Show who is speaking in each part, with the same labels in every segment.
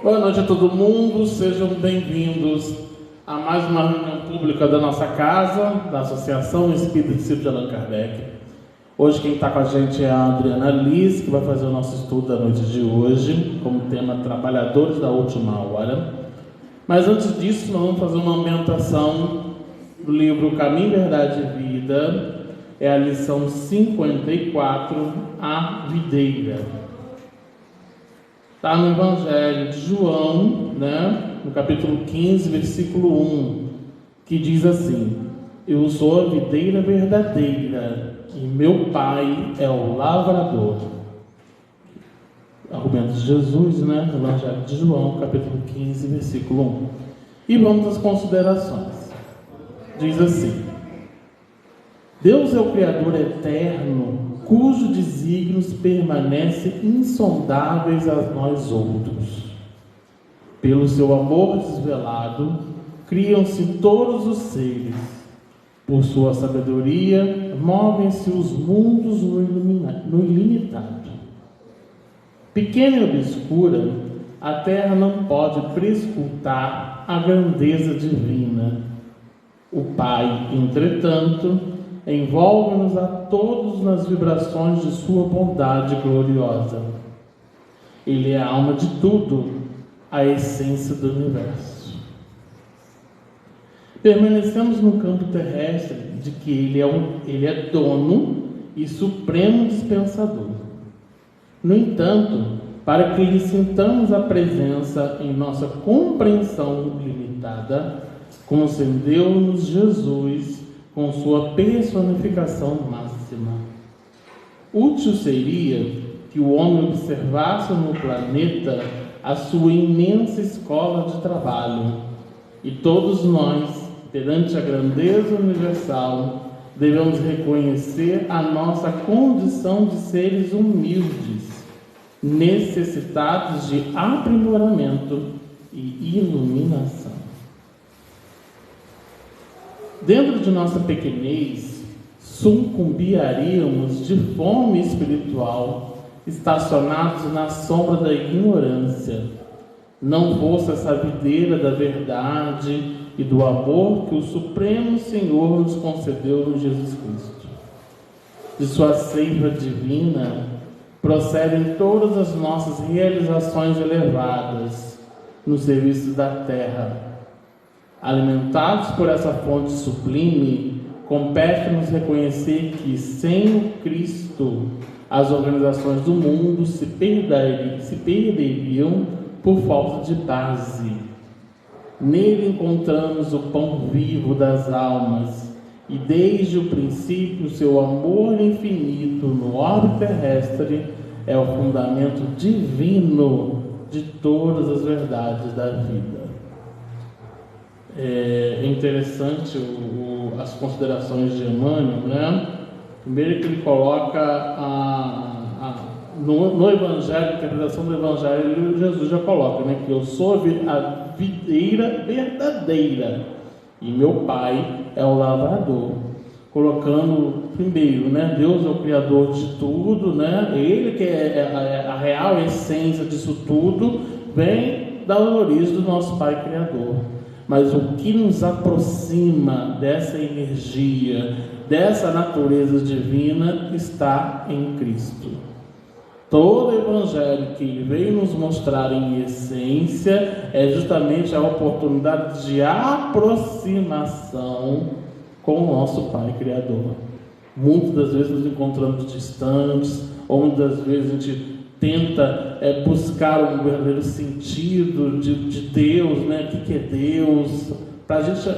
Speaker 1: Boa noite a todo mundo, sejam bem-vindos a mais uma reunião pública da nossa casa, da Associação Espírita Discípulos de Allan Kardec. Hoje quem está com a gente é a Adriana Liz, que vai fazer o nosso estudo da noite de hoje, como tema Trabalhadores da Última Hora. Mas antes disso, nós vamos fazer uma ambientação do livro Caminho, Verdade e Vida. É a lição 54, A Videira. Está no Evangelho de João, no capítulo 15, versículo 1, que diz assim: Eu sou a videira verdadeira e meu Pai é o lavrador. Argumento de Jesus, no Evangelho de João, capítulo 15, versículo 1. E vamos às considerações. Diz assim: Deus é o Criador eterno, cujos desígnios permanecem insondáveis a nós outros. Pelo seu amor desvelado, criam-se todos os seres. Por sua sabedoria, movem-se os mundos no ilimitado. Pequena e obscura, a terra não pode prescrutar a grandeza divina. O Pai, entretanto, envolve-nos a todos nas vibrações de sua bondade gloriosa. Ele é a alma de tudo, a essência do universo. Permanecemos no campo terrestre de que ele é dono e supremo dispensador. No entanto, para que lhe sintamos a presença em nossa compreensão limitada, concedeu-nos Jesus com sua personificação máxima. Útil seria que o homem observasse no planeta a sua imensa escola de trabalho, e todos nós, perante a grandeza universal, devemos reconhecer a nossa condição de seres humildes, necessitados de aprimoramento e iluminação. Dentro de nossa pequenez, sucumbiríamos de fome espiritual, estacionados na sombra da ignorância, não fosse essa videira da verdade e do amor que o Supremo Senhor nos concedeu em Jesus Cristo. De sua seiva divina procedem todas as nossas realizações elevadas no serviço da terra. Alimentados por essa fonte sublime, compete-nos reconhecer que, sem o Cristo, as organizações do mundo se perderiam por falta de base. Nele encontramos o pão vivo das almas, e desde o princípio seu amor infinito no orbe terrestre é o fundamento divino de todas as verdades da vida. É interessante as considerações de Emmanuel, Primeiro que ele coloca no Evangelho, a interpretação do Evangelho, Jesus já coloca, que eu sou a videira verdadeira e meu Pai é o lavrador. Colocando primeiro, Deus é o Criador de tudo, Ele que é a real essência disso tudo, vem da origem do nosso Pai Criador. Mas o que nos aproxima dessa energia, dessa natureza divina, está em Cristo. Todo o Evangelho que Ele veio nos mostrar em essência é justamente a oportunidade de aproximação com o nosso Pai Criador. Muitas das vezes nos encontramos distantes, ou muitas das vezes a gente tenta buscar um verdadeiro sentido de Deus, o que é Deus. Para a gente,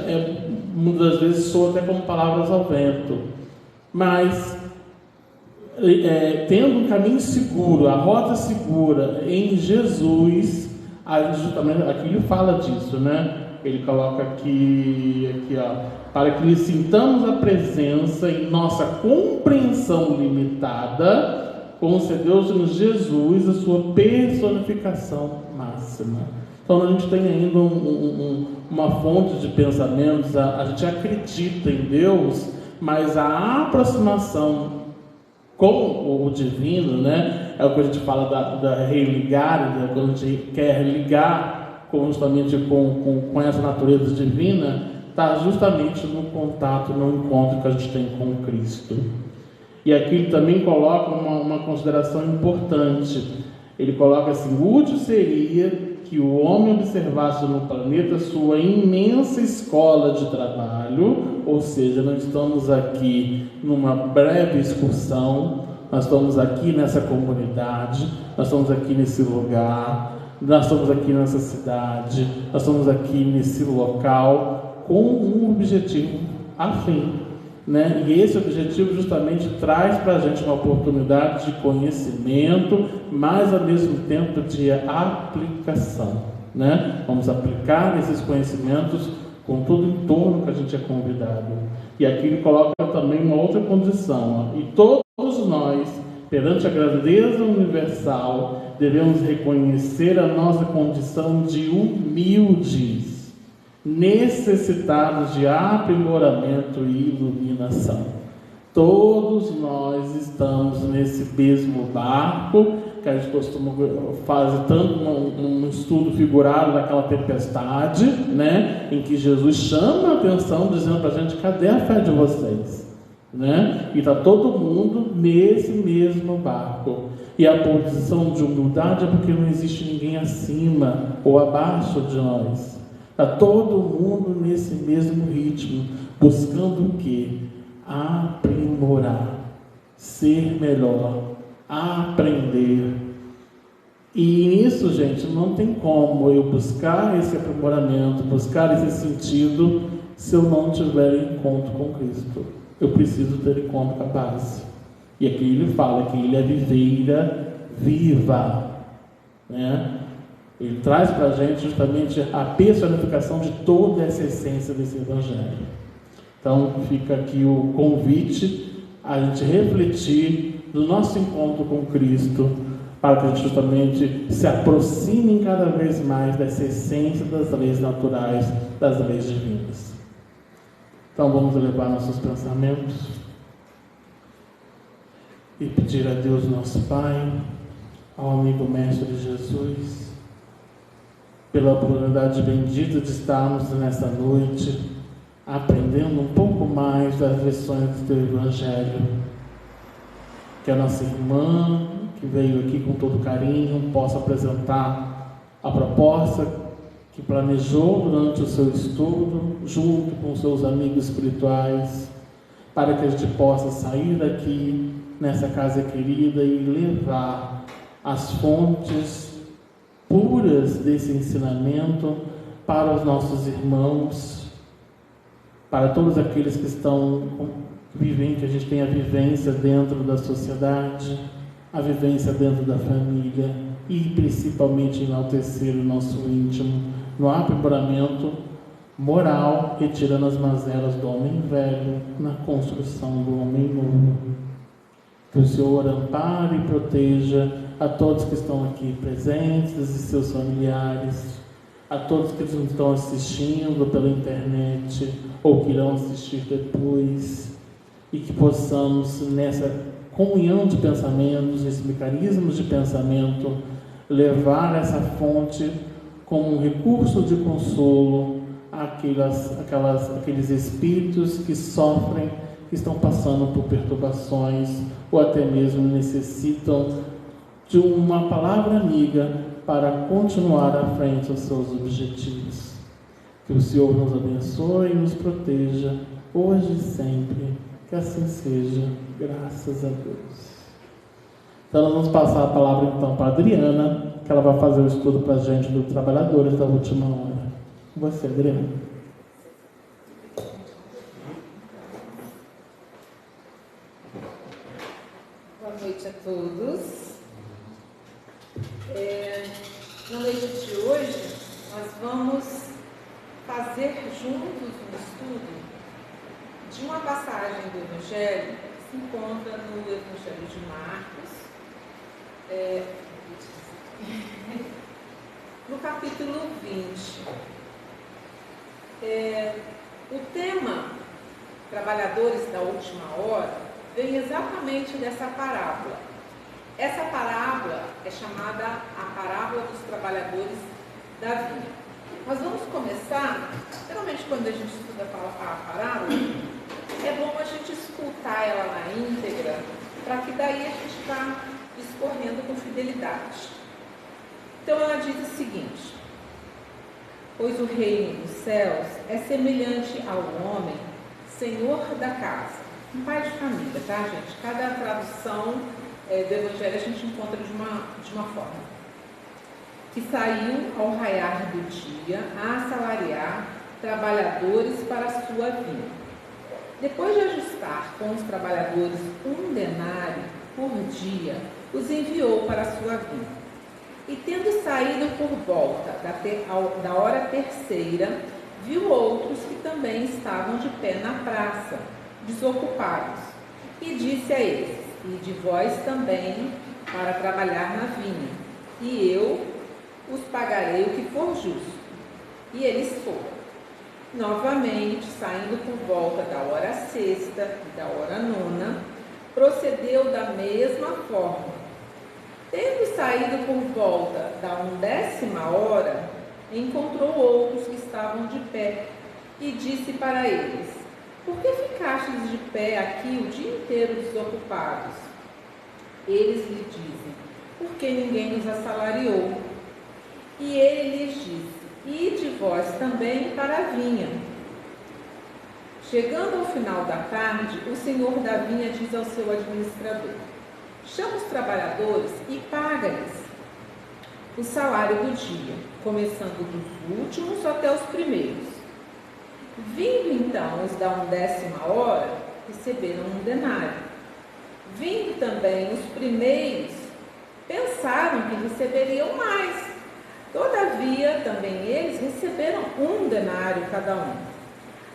Speaker 1: muitas das vezes, soa até como palavras ao vento. Mas, tendo um caminho seguro, a rota segura em Jesus, aqui ele fala disso, Ele coloca aqui para que lhe sintamos a presença em nossa compreensão limitada, concedeu-nos Jesus a sua personificação máxima. Então a gente tem ainda uma fonte de pensamentos, a gente acredita em Deus, mas a aproximação com o divino, né? É o que a gente fala da religar, quando a gente quer ligar justamente com essa natureza divina, está justamente no contato, no encontro que a gente tem com Cristo. E aqui ele também coloca uma consideração importante. Ele coloca assim: útil seria que o homem observasse no planeta sua imensa escola de trabalho, ou seja, nós estamos aqui numa breve excursão, nós estamos aqui nessa comunidade, nós estamos aqui nesse lugar, nós estamos aqui nessa cidade, nós estamos aqui nesse local com um objetivo afim, né? E esse objetivo justamente traz para a gente uma oportunidade de conhecimento, mas ao mesmo tempo de aplicação, né? Vamos aplicar esses conhecimentos com todo o entorno que a gente é convidado. E aqui ele coloca também uma outra condição: e todos nós, perante a grandeza universal, devemos reconhecer a nossa condição de humildes, necessitados de aprimoramento e iluminação. Todos nós estamos nesse mesmo barco, que a gente costuma fazer tanto um estudo figurado daquela tempestade, né, em que Jesus chama a atenção dizendo para a gente: cadê a fé de vocês? Né? E está todo mundo nesse mesmo barco. E a posição de humildade é porque não existe ninguém acima ou abaixo de nós. Está todo mundo nesse mesmo ritmo, buscando o quê? Aprimorar, ser melhor, aprender. E nisso, gente, não tem como eu buscar esse aprimoramento, buscar esse sentido, se eu não tiver encontro com Cristo. Eu preciso ter encontro com a base. E aqui ele fala que ele é videira viva, né? Ele traz para a gente justamente a personificação de toda essa essência desse Evangelho. Então fica aqui o convite a gente refletir do nosso encontro com Cristo, para que a gente justamente se aproxime cada vez mais dessa essência das leis naturais, das leis divinas. Então vamos elevar nossos pensamentos e pedir a Deus nosso Pai, ao amigo Mestre Jesus, pela oportunidade bendita de estarmos nessa noite aprendendo um pouco mais das lições do Teu Evangelho. Que a nossa irmã, que veio aqui com todo carinho, possa apresentar a proposta que planejou durante o seu estudo, junto com seus amigos espirituais, para que a gente possa sair daqui, nessa casa querida, e levar as fontes puras desse ensinamento para os nossos irmãos, para todos aqueles que estão vivendo, que a gente tem a vivência dentro da sociedade, a vivência dentro da família, e principalmente enaltecer o nosso íntimo no aprimoramento moral, retirando as mazelas do homem velho, na construção do homem novo. Que o Senhor ampare e proteja a todos que estão aqui presentes e seus familiares, a todos que nos estão assistindo pela internet ou que irão assistir depois, e que possamos, nessa comunhão de pensamentos, nesses mecanismos de pensamento, levar essa fonte como um recurso de consolo àqueles espíritos que sofrem, que estão passando por perturbações, ou até mesmo necessitam de uma palavra amiga para continuar à frente aos seus objetivos. Que o Senhor nos abençoe e nos proteja, hoje e sempre. Que assim seja, graças a Deus. Então nós vamos passar a palavra então para a Adriana, que ela vai fazer o estudo para a gente do Trabalhadores da Última Hora. Com você, Adriana.
Speaker 2: Boa noite a todos. Na noite de hoje, nós vamos fazer juntos um estudo de uma passagem do Evangelho que se encontra no Evangelho de Marcos, no capítulo 20. O tema Trabalhadores da Última Hora vem exatamente dessa parábola. Essa parábola é chamada a parábola dos trabalhadores da vinha. Nós vamos começar, geralmente quando a gente estuda a parábola, é bom a gente escutar ela na íntegra, para que daí a gente vá discorrendo com fidelidade. Então ela diz o seguinte: pois o reino dos céus é semelhante ao homem, senhor da casa, um pai de família, tá, gente? Cada tradução do Evangelho a gente encontra de uma forma. Que saiu ao raiar do dia a assalariar trabalhadores para a sua vinha. Depois de ajustar com os trabalhadores 1 denário por dia, os enviou para a sua vinha. E tendo saído por volta da hora terceira, viu outros que também estavam de pé na praça, desocupados, e disse a eles: ide vós também para trabalhar na vinha, e eu os pagarei o que for justo. E eles foram. Novamente, saindo por volta da hora sexta e da hora nona, procedeu da mesma forma. Tendo saído por volta da 10ª hora, encontrou outros que estavam de pé e disse para eles: por que ficastes de pé aqui o dia inteiro desocupados? Eles lhe dizem: porque ninguém nos assalariou. E ele lhes disse: ide vós também para a vinha. Chegando ao final da tarde, o senhor da vinha diz ao seu administrador: chama os trabalhadores e paga-lhes o salário do dia, começando dos últimos até os primeiros. Vindo então os da 10ª hora, receberam 1 denário. Vindo também os primeiros, pensaram que receberiam mais. Todavia, também eles receberam 1 denário cada um.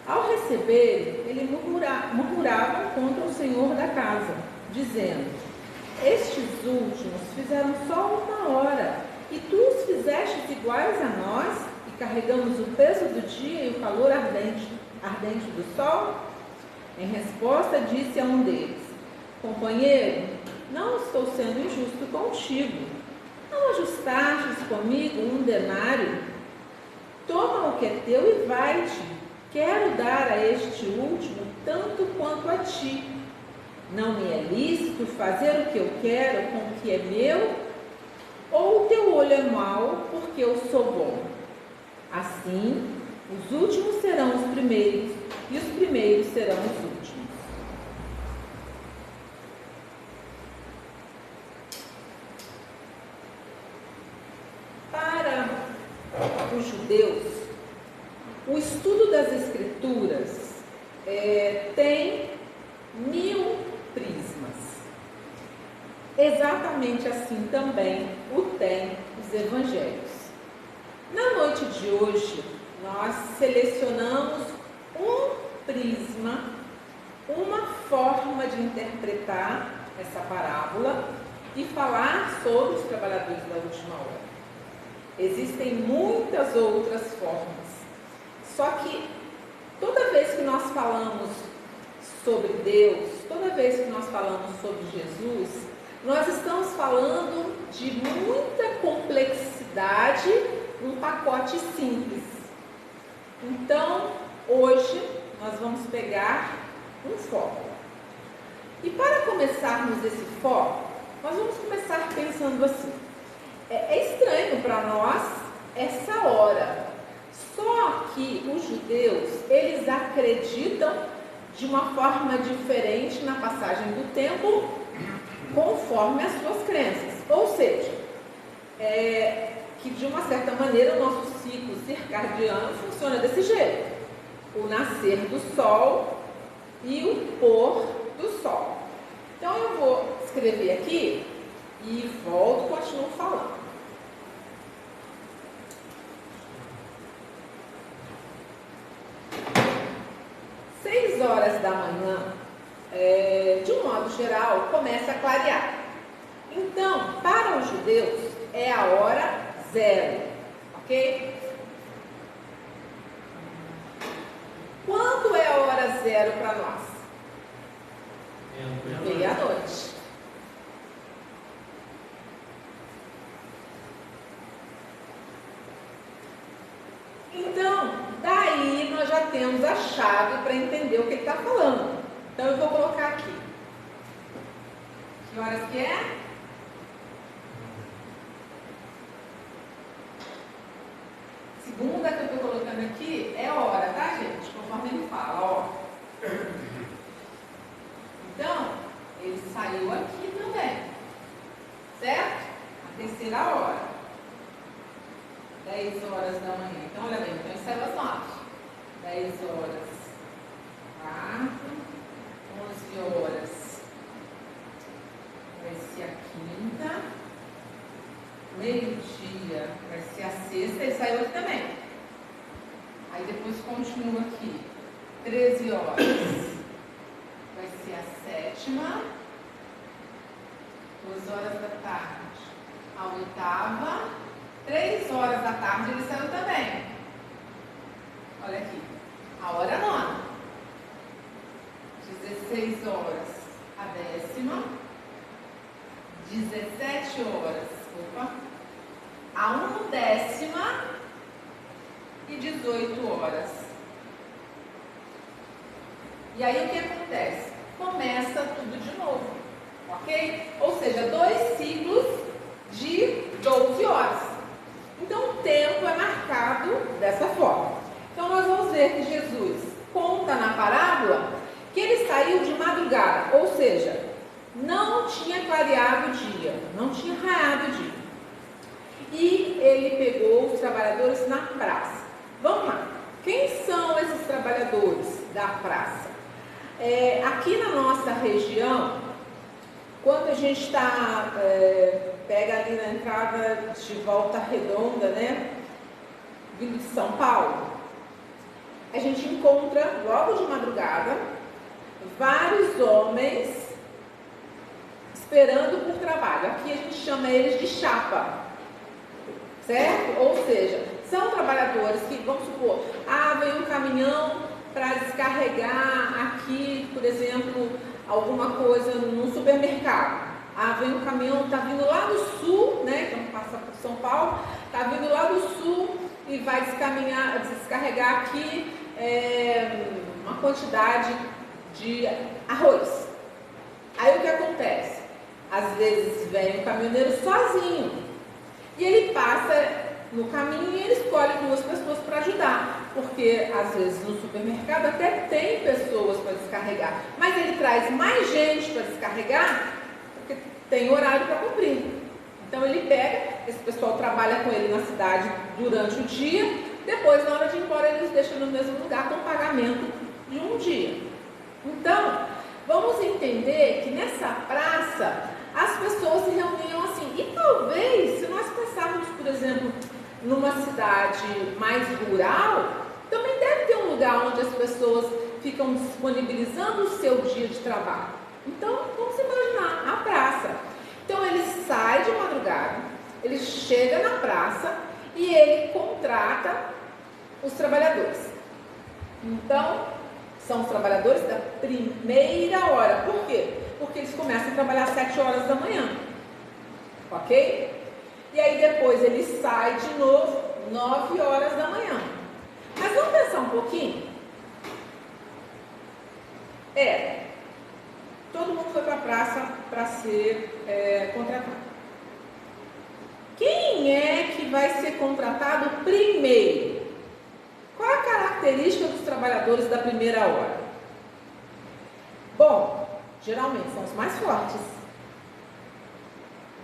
Speaker 2: Ao receberem, eles murmuravam contra o senhor da casa, dizendo: estes últimos fizeram só 1 hora, e tu os fizestes iguais a nós, e carregamos o peso do dia e o calor ardente do sol? Em resposta, disse a um deles: companheiro, não estou sendo injusto contigo. Não ajustastes comigo 1 denário? Toma o que é teu e vai-te. Quero dar a este último tanto quanto a ti. Não me é lícito fazer o que eu quero com o que é meu? Ou o teu olho é mau porque eu sou bom? Assim, os últimos serão os primeiros e os primeiros serão os últimos. Para os judeus, o estudo das Escrituras tem 1000 prismas. Exatamente assim também o tem os Evangelhos. Na noite de hoje, nós selecionamos um prisma, uma forma de interpretar essa parábola e falar sobre os trabalhadores da última hora. Existem muitas outras formas, só que toda vez que nós falamos sobre Deus, toda vez que nós falamos sobre Jesus, nós estamos falando de muita complexidade num pacote simples. Então, hoje, nós vamos pegar um foco. E para começarmos esse foco, nós vamos começar pensando assim: é estranho para nós essa hora. Só que os judeus, eles acreditam de uma forma diferente na passagem do tempo, conforme as suas crenças. Ou seja, que de uma certa maneira o nosso ciclo circadiano funciona desse jeito: o nascer do sol e o pôr do sol. Então eu vou escrever aqui e volto e continuo falando. Às 6 horas da manhã, de um modo geral, começa a clarear. Então, para os judeus, é a hora 0, ok? Quando é a hora 0 para nós? temos a chave para entender o que ele está falando. Então eu vou colocar aqui. Que horas que é? Segunda que eu estou colocando aqui é hora, tá, gente? Conforme ele fala, ó. Então, ele saiu aqui também, certo? A terceira hora, 10 horas da manhã. Então, olha bem, então ele saiu às 9. 10 horas, 4, 11 horas, vai ser a quinta, meio-dia, vai ser a sexta, ele saiu aqui também. Aí depois continua aqui, 13 horas. Vai ser a sétima, 2 horas da tarde, a oitava, 3 horas da tarde ele saiu também. Olha aqui, a hora nona, 16 horas, a décima, 17 horas, a 1/10 e 18 horas. E aí o que acontece? Começa tudo de novo, ok? Ou seja, 2 ciclos de 12 horas. Então o tempo é marcado dessa forma. Então nós vamos ver que Jesus conta na parábola que ele saiu de madrugada, ou seja, não tinha clareado o dia, não tinha raiado o dia. E ele pegou os trabalhadores na praça. Vamos lá. Quem são esses trabalhadores da praça? Aqui na nossa região, quando a gente pega ali na entrada de Volta Redonda, né, vindo de São Paulo, a gente encontra logo de madrugada vários homens esperando por trabalho. Aqui a gente chama eles de chapa, certo? Ou seja, são trabalhadores que, vamos supor, vem um caminhão para descarregar aqui, por exemplo, alguma coisa no supermercado. Vem um caminhão, está vindo lá do sul, né, que passa por São Paulo, está vindo lá do sul e vai descarregar aqui uma quantidade de arroz. Aí o que acontece? Às vezes vem um caminhoneiro sozinho e ele passa no caminho e ele escolhe 2 pessoas para ajudar, porque às vezes no supermercado até tem pessoas para descarregar, mas ele traz mais gente para descarregar porque tem horário para cumprir. Então ele pega, esse pessoal trabalha com ele na cidade durante o dia, depois na hora de ir embora eles deixam no mesmo lugar com pagamento de um dia. Então, vamos entender que nessa praça as pessoas se reuniam assim, e talvez se nós pensarmos, por exemplo, numa cidade mais rural, também deve ter um lugar onde as pessoas ficam disponibilizando o seu dia de trabalho. Então, vamos imaginar a praça. Então, ele sai de madrugada, ele chega na praça e ele contrata os trabalhadores. Então, são os trabalhadores da primeira hora. Por quê? Porque eles começam a trabalhar às 7 horas da manhã. Ok? E aí depois ele sai de novo 9 horas da manhã. Mas vamos pensar um pouquinho? Todo mundo foi para a praça para ser contratado. Quem é que vai ser contratado primeiro? Qual a característica dos trabalhadores da primeira hora? Bom, geralmente são os mais fortes,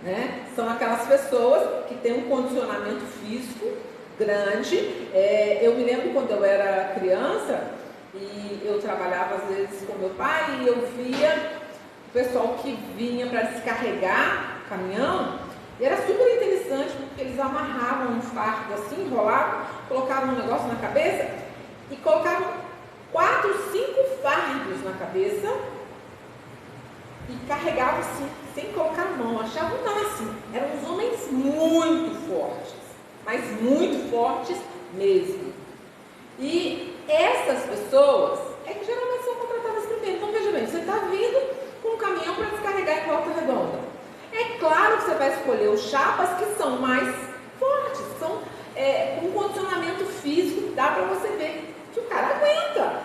Speaker 2: né? São aquelas pessoas que têm um condicionamento físico grande. Eu me lembro quando eu era criança e eu trabalhava às vezes com meu pai e eu via o pessoal que vinha para descarregar o caminhão, e era super interessante porque eles amarravam um fardo assim, enrolavam, colocavam um negócio na cabeça e colocavam 4, 5 fardos na cabeça e carregavam assim, sem colocar a mão, achavam o máximo. Eram uns homens muito fortes, mas muito fortes mesmo. E essas pessoas é que geralmente são contratadas primeiro. Então veja bem, você está vindo com um caminhão para descarregar em Volta Redonda. É claro que você vai escolher os chapas que são mais fortes, são com condicionamento físico, dá para você ver que o cara aguenta.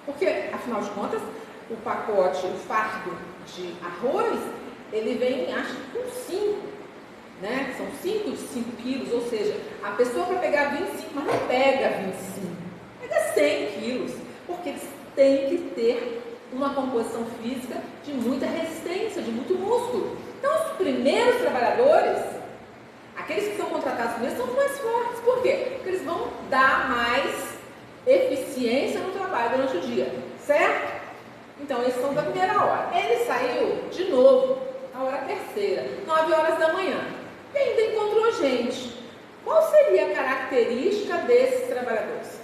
Speaker 2: Porque, afinal de contas, o pacote, o fardo de arroz, ele vem, acho que com 5, né? São 5 de 5 quilos, ou seja, a pessoa vai pegar 25, mas não pega 25, pega 100 quilos, porque eles têm que ter uma composição física de muita resistência, de muito músculo. Então, os primeiros trabalhadores, aqueles que são contratados mesmo, são mais fortes. Por quê? Porque eles vão dar mais eficiência no trabalho durante o dia, certo? Então, eles são da primeira hora. Ele saiu de novo na hora terceira, 9 horas da manhã, e ainda encontrou gente. Qual seria a característica desses trabalhadores?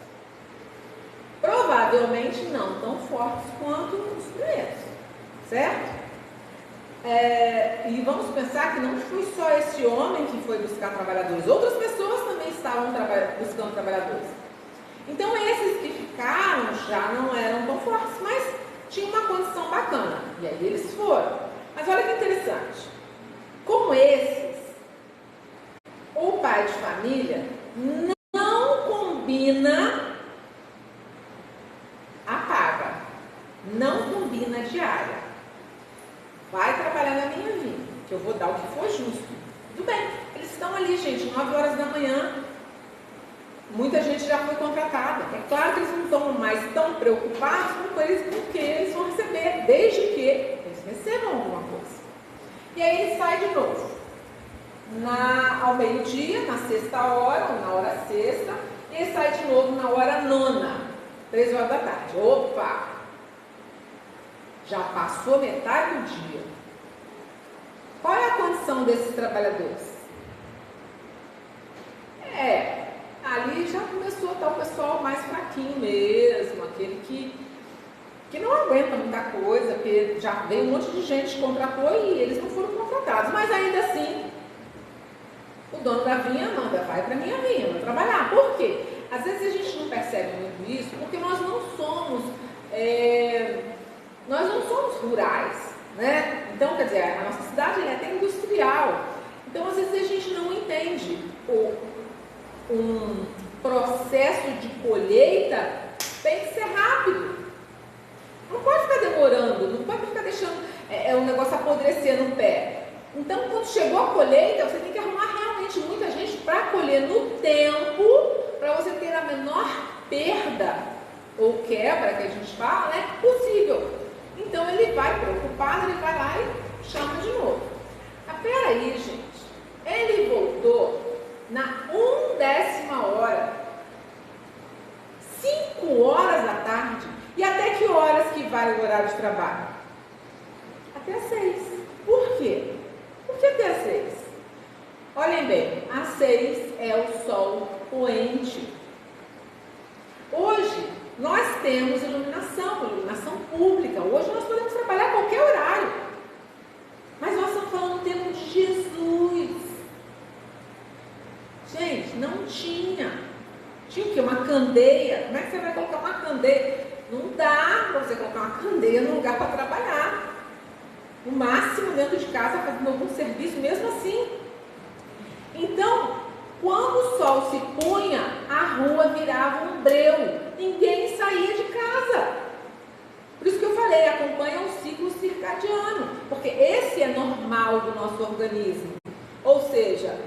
Speaker 2: Provavelmente não tão fortes quanto os primeiros, certo? E vamos pensar que não foi só esse homem que foi buscar trabalhadores, outras pessoas também estavam buscando trabalhadores. Então esses que ficaram já não eram tão fortes, mas tinham uma condição bacana, e aí eles foram. Mas olha que interessante, como esses, o pai de família não combina a paga, não combina a diária. Vai trabalhar na minha vida, que eu vou dar o que for justo. Tudo bem, eles estão ali, gente, 9 horas da manhã. Muita gente já foi contratada. É claro que eles não estão mais tão preocupados com o que eles vão receber, desde que eles recebam alguma coisa. E aí ele sai de novo. Ao meio-dia, na sexta hora, ou na hora sexta, e ele sai de novo na hora nona, 3 horas da tarde. Opa! Já passou metade do dia. Qual é a condição desses trabalhadores? Ali já começou a estar o pessoal mais fraquinho mesmo, aquele que não aguenta muita coisa, porque já veio um monte de gente que contratou e eles não foram contratados. Mas ainda assim, o dono da vinha manda, vai para a minha vinha, vai trabalhar. Por quê? Às vezes a gente não percebe muito isso, porque nós não somos rurais, né? Então, quer dizer, a nossa cidade é até industrial. Então, às vezes a gente não entende um processo de colheita tem que ser rápido. Não pode ficar demorando, não pode ficar deixando o negócio apodrecer no pé. Então, quando chegou a colheita, você tem que arrumar realmente muita gente para colher no tempo, para você ter a menor perda ou quebra, que a gente fala, né, possível. Então, ele vai preocupado, ele vai lá e chama de novo. Mas peraí, gente, ele voltou na 1/10 hora, 5 horas da tarde. E até que horas que vai o horário de trabalho? Até às 6. Por quê? Por que até às 6? Olhem bem, às 6 é o sol poente. Hoje nós temos iluminação pública. Hoje nós podemos trabalhar a qualquer horário. Mas nós estamos falando do tempo de Jesus. Gente, não tinha. Tinha o quê? Uma candeia. Como é que você vai colocar uma candeia? Não dá para você colocar uma candeia num lugar para trabalhar. No máximo dentro de casa, fazendo algum serviço, mesmo assim. Então, quando o sol se punha, a rua virava um breu. Ninguém saía de casa. Por isso que eu falei, acompanha o ciclo circadiano. Porque esse é normal do nosso organismo. Ou seja,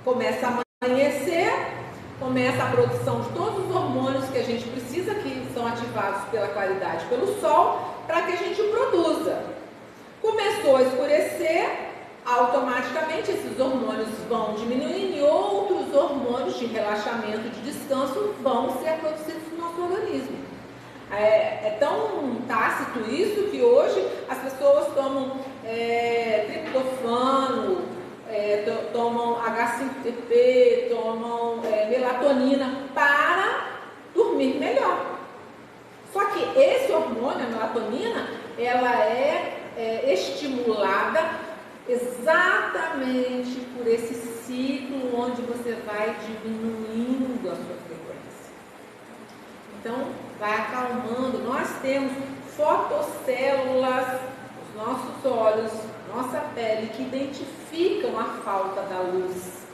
Speaker 2: começa a amanhecer, começa a produção de todos os hormônios que a gente precisa, que são ativados pela claridade, pelo sol, para que a gente produza. Começou a escurecer, automaticamente esses hormônios vão diminuindo e outros hormônios de relaxamento, de descanso, vão ser produzidos no nosso organismo. É tão tácito isso que hoje as pessoas tomam triptofano, tomam H5TP, tomam melatonina para dormir melhor. Só que esse hormônio, a melatonina, ela é estimulada exatamente por esse ciclo onde você vai diminuindo a sua frequência. Então, vai acalmando. Nós temos fotocélulas nos nossos olhos, nossa pele, que identificam a falta da luz.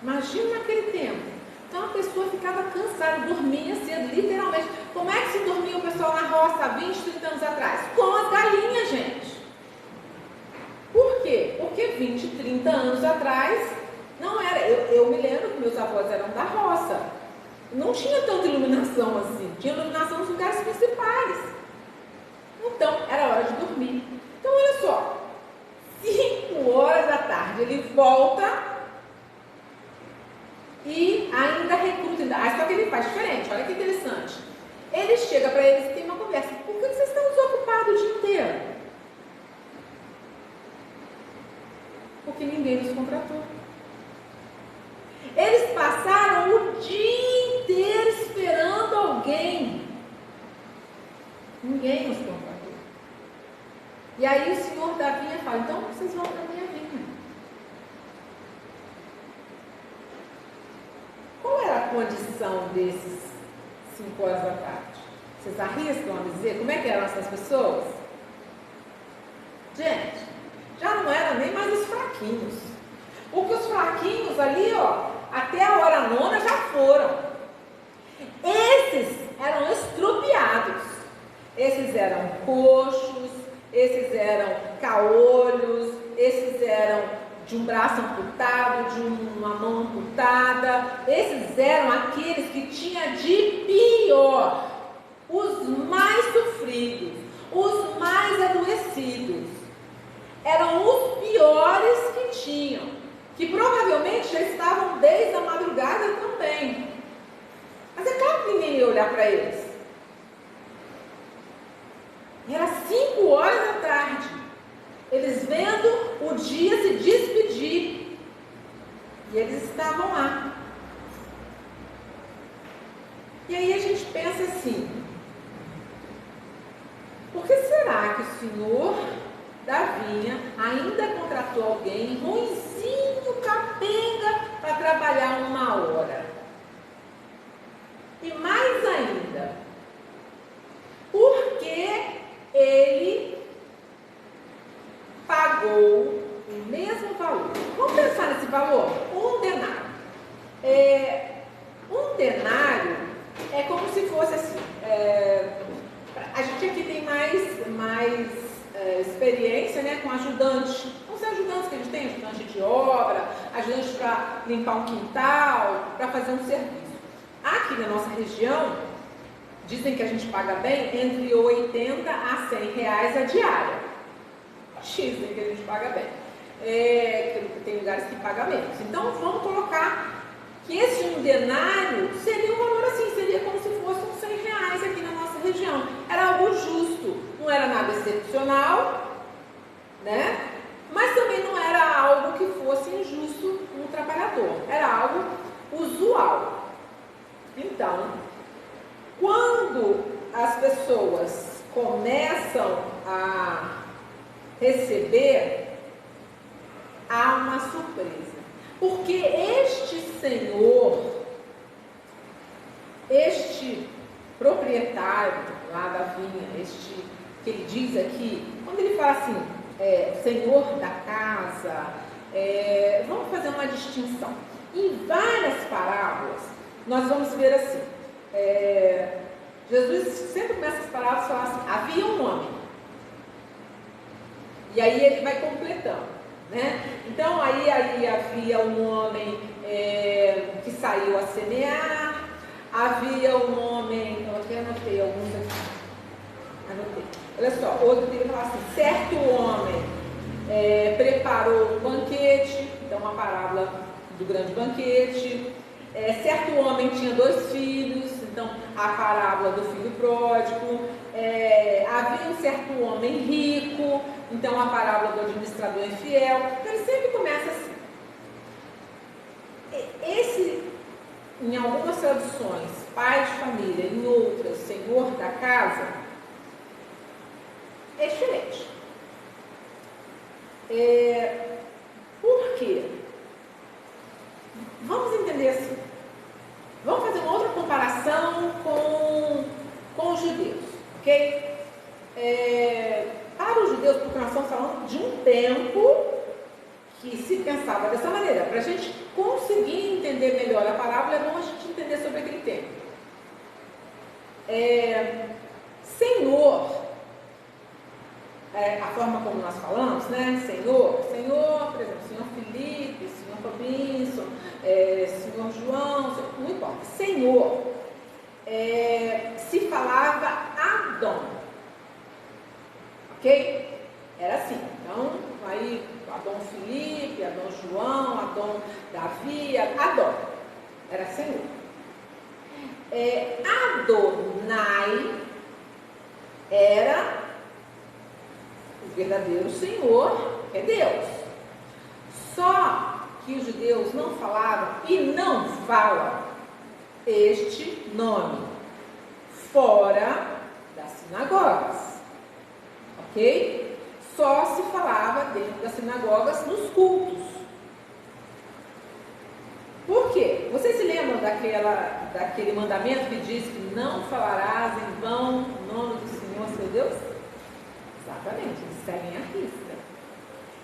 Speaker 2: Imagina naquele tempo. Então a pessoa ficava cansada, dormia cedo, literalmente. Como é que se dormia o pessoal na roça há 20, 30 anos atrás? Com as galinhas, gente. Por quê? Porque 20, 30 anos atrás não era. Eu me lembro que meus avós eram da roça. Não tinha tanta iluminação assim. Tinha iluminação nos lugares principais. Então, era hora de dormir. Então, olha só. 5 horas da tarde ele volta e ainda recruta. Só que ele faz diferente. Olha que interessante. Ele chega para eles e tem uma conversa. Por que vocês estão desocupados o dia inteiro? Porque ninguém nos contratou. Eles passaram o dia inteiro esperando alguém. Ninguém nos contratou. E aí o senhor da vinha fala, então vocês vão para a minha vinha. Qual era a condição desses 5 horas da tarde? Vocês arriscam a dizer como é que eram essas pessoas? Gente, já não eram nem mais os fraquinhos. Porque os fraquinhos ali, ó, até a hora nona já foram. Esses eram estrupiados. Esses eram coxos, esses eram caolhos, esses eram de um braço amputado, de uma mão amputada. Esses eram aqueles que tinham de pior, os mais sofridos, os mais adoecidos. Eram os piores que tinham, que provavelmente já estavam desde a madrugada também. Mas é claro que ninguém ia olhar para eles. Era 5 horas da tarde, eles vendo o dia se despedir, e eles estavam lá. E aí a gente pensa assim, por que será que o senhor da vinha ainda contratou alguém ruinzinho, capenga, para trabalhar 1 hora? E mais ainda, por que ele pagou o mesmo valor? Vamos pensar nesse valor? 1 denário. Um denário é como se fosse assim. A gente aqui tem mais experiência, né, com ajudante. Não sei ajudantes que a gente tem, ajudante de obra, ajudante para limpar um quintal, para fazer um serviço. Aqui na nossa região, dizem que a gente paga bem entre 80 a 100 reais a diária. Dizem que a gente paga bem. Tem lugares que pagam menos. Então, vamos colocar que esse 1 denário seria um valor assim, seria como se fosse uns 100 reais aqui na nossa região. Era algo justo, não era nada excepcional, né? Mas também não era algo que fosse injusto com o trabalhador. Era algo usual. Então, quando as pessoas começam a receber, há uma surpresa. Porque este senhor, este proprietário lá da vinha, este que ele diz aqui, quando ele fala assim, senhor da casa, vamos fazer uma distinção. Em várias parábolas, nós vamos ver assim, Jesus sempre começa as parábolas falando assim, havia um homem. E aí ele vai completando, né? Então aí havia um homem que saiu a semear, havia um homem, eu até anotei alguns aqui, olha só, outro tem que falar assim, certo homem preparou um banquete, então uma parábola do grande banquete. Certo homem tinha 2 filhos, então a parábola do filho pródigo. Havia um certo homem rico, então a parábola do administrador infiel. Então ele sempre começa assim. Em algumas traduções, pai de família, em outras, senhor da casa, é diferente. Por quê? Vamos entender assim. Vamos fazer uma outra comparação com os judeus, ok? Para os judeus, porque nós estamos falando de um tempo que se pensava dessa maneira. Para a gente conseguir entender melhor a parábola, é bom a gente entender sobre aquele tema. Senhor, a forma como nós falamos, né? Senhor, por exemplo, Senhor Felipe, Senhor Robinson, Senhor João, não importa. Senhor, se falava Adão, ok? Era assim. Então, aí Adão Felipe, Adão João, Adão Davi, Adão, era Senhor. Adonai era o verdadeiro Senhor, que é Deus. Só que os judeus não falavam e não falam este nome fora das sinagogas, ok? Só se falava dentro das sinagogas nos cultos. Por quê? Vocês se lembram daquele mandamento que diz que não falarás em vão o nome do Senhor seu Deus? Exatamente, eles seguem a risca.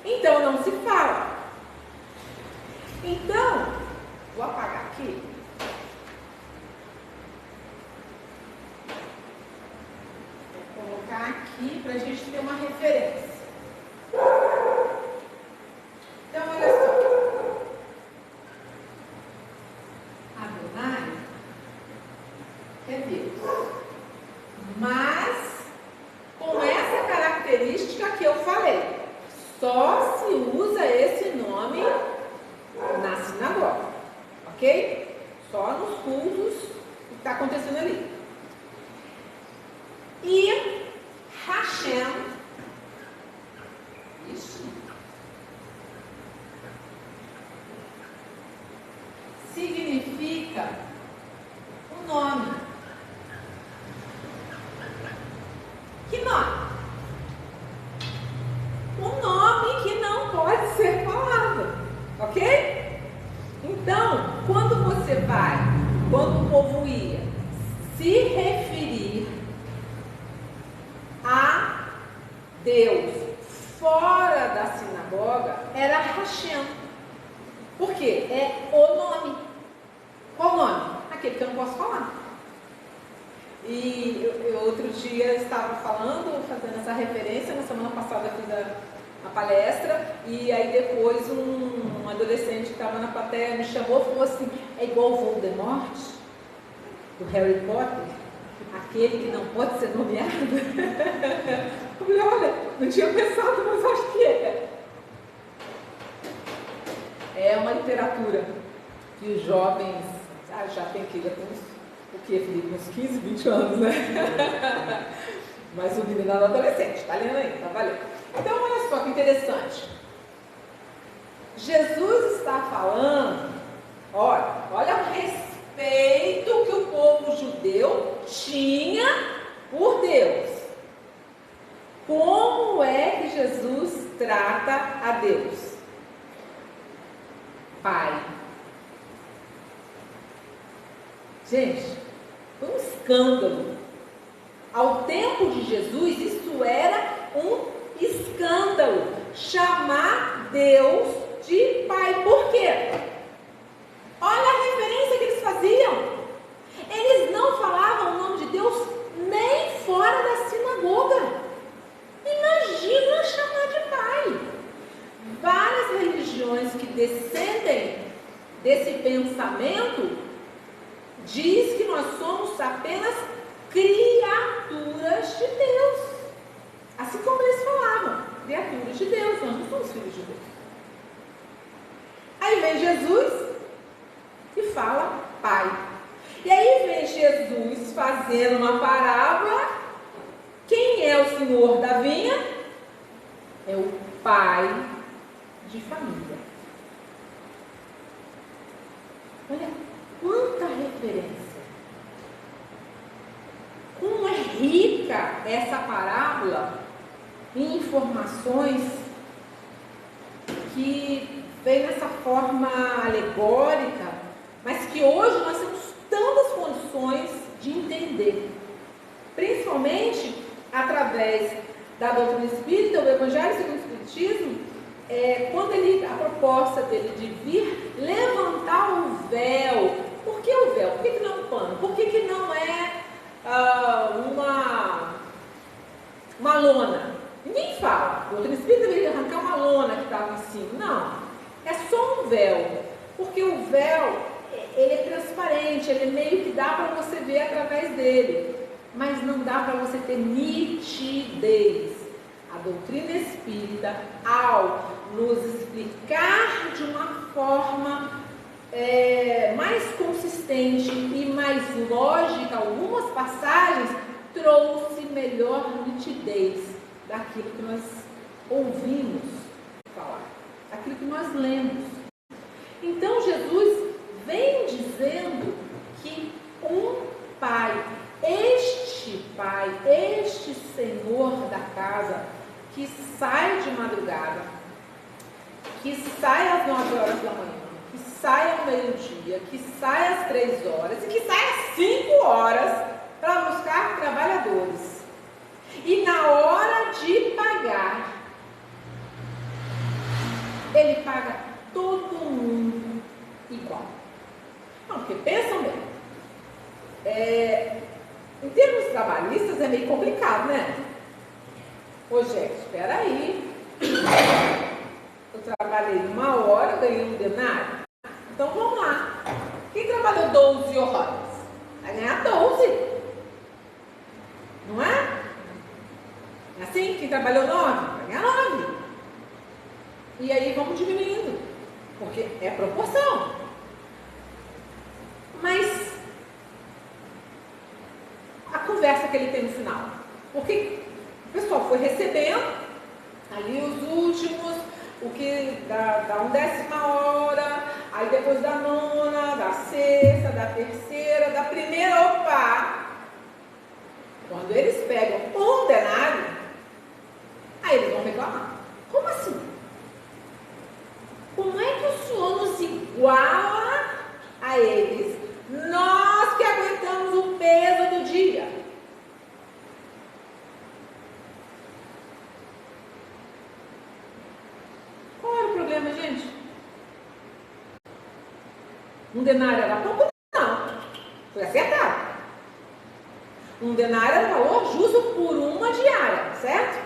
Speaker 2: Então não se fala. Então, vou apagar aqui. Vou colocar aqui para a gente ter uma referência. Então, olha só. Adonai é Deus. Mas, com essa característica que eu falei, só se usa esse nome na sinagoga, ok? Só nos cultos que está acontecendo ali. E Hashem, significa o nome. Que nome? Um nome que não pode ser falado, ok? Então, quando o povo ia se referir a Deus fora da sinagoga, era Hashem. Por quê? É o nome. Qual nome? Aquele que eu não posso falar. E eu outro dia estava fazendo essa referência, na semana passada eu fiz a palestra, e aí depois um adolescente que estava na plateia me chamou e falou assim: é igual o Voldemort, do Harry Potter, aquele que não pode ser nomeado? Eu falei: olha, não tinha pensado, mas acho que é. É uma literatura que os jovens, já tem o que, Felipe? Uns 15, 20 anos, né? Mas o menino é adolescente, está lendo aí, está valendo. Então, olha só que interessante. Jesus está falando, olha o respeito que o povo judeu tinha por Deus. Como é que Jesus trata a Deus? Pai. Gente, foi um escândalo. Ao tempo de Jesus, isso era um escândalo. Chamar Deus de Pai. Por quê? Olha a referência que eles faziam. Eles não falavam o nome de Deus nem fora da sinagoga. Imagina chamar de Pai. Várias religiões que descendem desse pensamento diz que nós somos apenas criaturas de Deus. Assim como eles falavam, criaturas de Deus, nós não somos filhos de Deus. Aí vem Jesus e fala Pai. E aí vem Jesus fazendo uma parábola. Quem é o senhor da vinha? É o pai de família. Olha quanta referência. Como é rica essa parábola em informações que vem nessa forma alegórica, mas que hoje nós temos tantas condições de entender, principalmente através da doutrina espírita, o Evangelho segundo o Espiritismo, a proposta dele de vir levantar o véu. Por que o véu? Por que não é um pano? Por que não é uma lona? Ninguém fala. O doutrina espírita deveria arrancar uma lona que estava em cima. Não, é só um véu. Porque o véu, ele é transparente, ele meio que dá para você ver através dele, mas não dá para você ter nitidez. A doutrina espírita, ao nos explicar de uma forma mais consistente e mais lógica algumas passagens, trouxe melhor nitidez daquilo que nós ouvimos falar, daquilo que nós lemos. Então Jesus vem dizendo que um pai, este senhor da casa, que sai de madrugada, que sai às 9 horas da manhã, que sai ao meio-dia, que sai às 3 horas e que sai às 5 horas para buscar trabalhadores. E na hora de pagar, ele paga todo mundo igual. Não, porque pensam bem, em termos trabalhistas é meio complicado, né? Ô gente, espera aí, eu trabalhei 1 hora, ganhei um denário. Então vamos lá, quem trabalhou 12 horas vai ganhar 12, não é? É assim? Quem trabalhou 9 vai ganhar 9. E aí vamos diminuindo, porque é proporção. Mas a conversa que ele tem no final, porque o pessoal foi recebendo ali os últimos, o que da 10ª hora, aí depois da 9ª, da 6ª, da 3ª, da 1ª, opa! Quando eles pegam um denário, aí eles vão reclamar. Como assim? Como é que o Senhor nos iguala a eles? Nós que aguentamos o peso do dia. Qual era o problema, gente? Um denário era pouco? Não. Foi acertado. Um denário era o valor justo por uma diária, certo?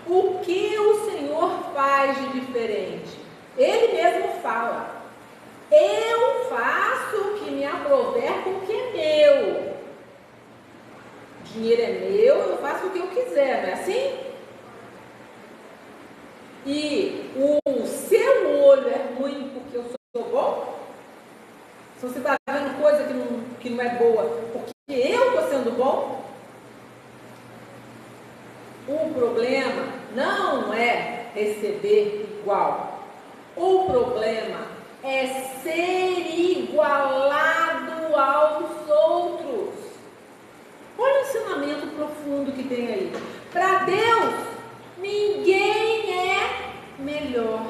Speaker 2: O que o Senhor faz de diferente? Ele mesmo fala: eu faço o que me aprover com o que é meu. O dinheiro é meu, eu faço o que eu quiser, não é assim? E o seu olho é ruim porque eu sou bom? Se você está vendo coisa que não é boa, porque eu estou sendo bom? O problema não é receber igual. O problema é ser igualado aos outros. Olha o ensinamento profundo que tem aí. Para Deus, ninguém é melhor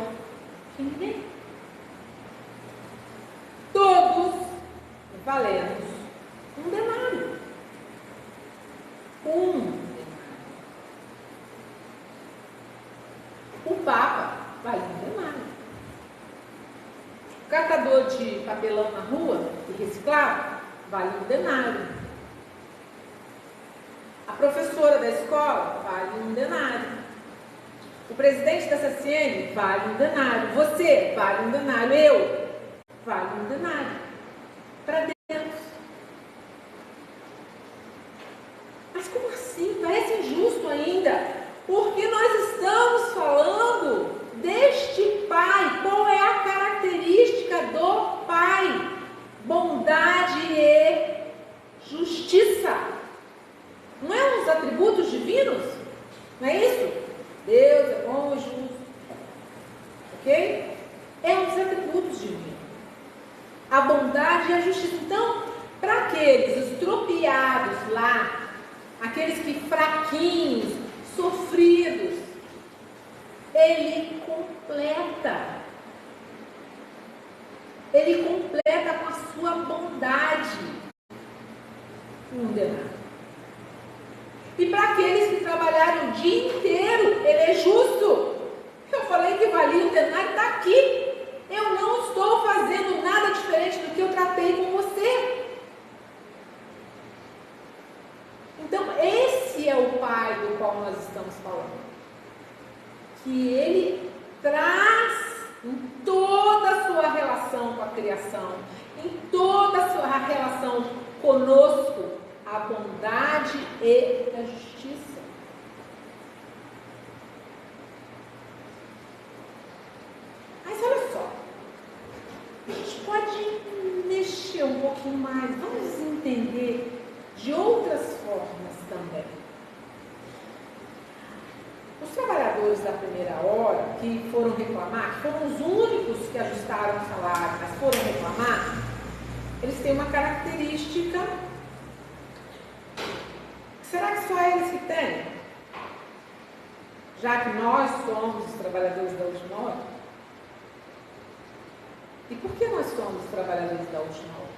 Speaker 2: que ninguém. Todos valemos um denário. Um denário. O Papa vale um denário. O catador de papelão na rua e reciclado vale um denário. A professora da escola vale um denário. O presidente da CSN vale um denário. Você vale um denário. Eu vale um denário. Para Deus. Mas como assim? Parece injusto ainda. Porque nós estamos falando deste Pai. Qual é a característica do Pai? Bondade e justiça. Não é os atributos divinos? Não é isso? Deus é bom e justo. Ok? É os atributos divinos. A bondade e a justiça. Então, para aqueles estropiados lá, aqueles que fraquinhos, sofridos, ele completa com a sua bondade um denário. E para aqueles que trabalharam o dia inteiro, ele é justo. Eu falei que valia um que Ele traz em toda a sua relação com a criação, em toda a sua relação conosco, a bondade e a justiça. Mas olha só, a gente pode mexer um pouquinho mais, vamos entender de outras formas também. Os trabalhadores da primeira hora que foram reclamar, que foram os únicos que ajustaram o salário, mas foram reclamar, eles têm uma característica. Será que só eles que têm? Já que nós somos os trabalhadores da última hora? E por que nós somos os trabalhadores da última hora?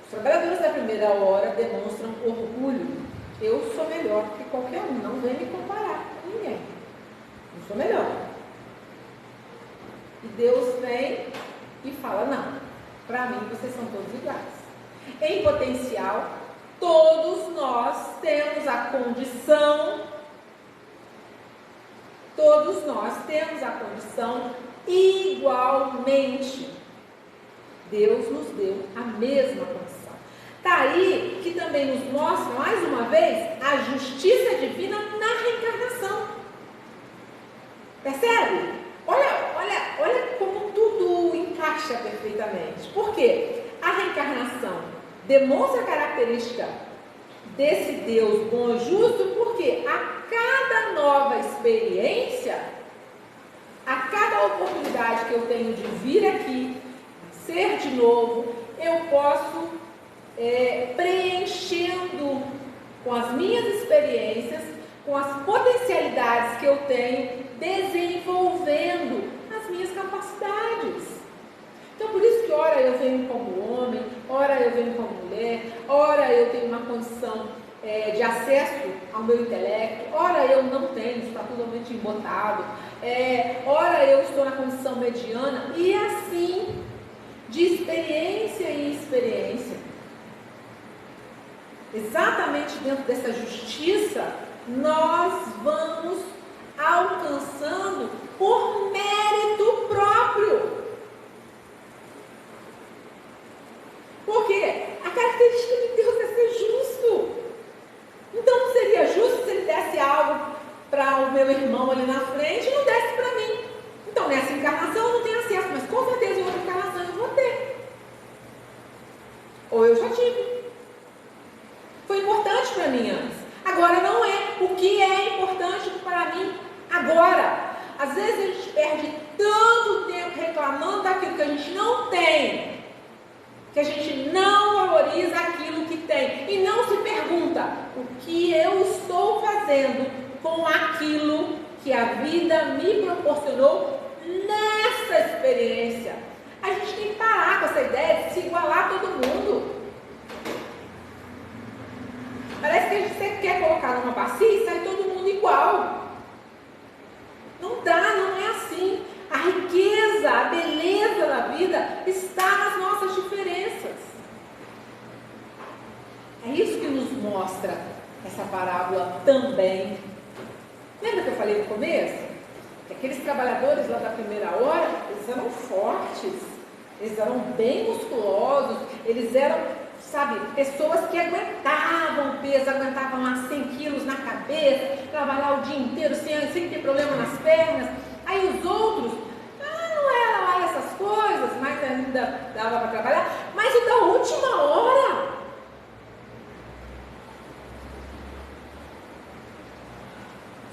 Speaker 2: Os trabalhadores da primeira hora demonstram orgulho. Eu sou melhor que qualquer um, não vem me comparar com ninguém. Eu sou melhor. E Deus vem e fala, não, para mim vocês são todos iguais. Em potencial, todos nós temos a condição, igualmente. Deus nos deu a mesma condição. Está aí que também nos mostra, mais uma vez, a justiça divina na reencarnação. Percebe? Olha como tudo encaixa perfeitamente. Por quê? A reencarnação demonstra a característica desse Deus bom e justo, porque a cada nova experiência, a cada oportunidade que eu tenho de vir aqui, ser de novo, eu posso preenchendo com as minhas experiências, com as potencialidades que eu tenho, desenvolvendo as minhas capacidades. Então, por isso que ora eu venho como homem, ora eu venho como mulher, ora eu tenho uma condição de acesso ao meu intelecto, ora eu não tenho, está totalmente embotado, ora eu estou na condição mediana, e assim, de experiência em experiência. Exatamente dentro dessa justiça, nós vamos alcançando por mérito próprio. Por quê? A característica de Deus é ser justo. Então não seria justo se Ele desse algo para o meu irmão ali na frente e não desse para mim. Então nessa encarnação eu não tenho acesso, mas com certeza em outra encarnação eu vou ter. Ou eu já tive. Foi importante para mim antes. Agora não é. O que é importante para mim agora? Às vezes a gente perde tanto tempo reclamando daquilo que a gente não tem, que a gente não valoriza aquilo que tem e não se pergunta o que eu estou fazendo com aquilo que a vida me proporcionou nessa experiência. A gente tem que parar com essa ideia de se igualar a todo mundo. Parece que a gente quer colocar numa bacia e sai todo mundo igual. Não dá, não é assim. A riqueza, a beleza da vida está nas nossas diferenças. É isso que nos mostra essa parábola também. Lembra que eu falei no começo? Que aqueles trabalhadores lá da primeira hora, eles eram fortes, eles eram bem musculosos, eles eram, sabe, pessoas que aguentavam peso, aguentavam lá 100 quilos na cabeça, trabalhar o dia inteiro sem ter problema nas pernas. Aí os outros, não era lá essas coisas, mas ainda dava para trabalhar. Mas o da última hora,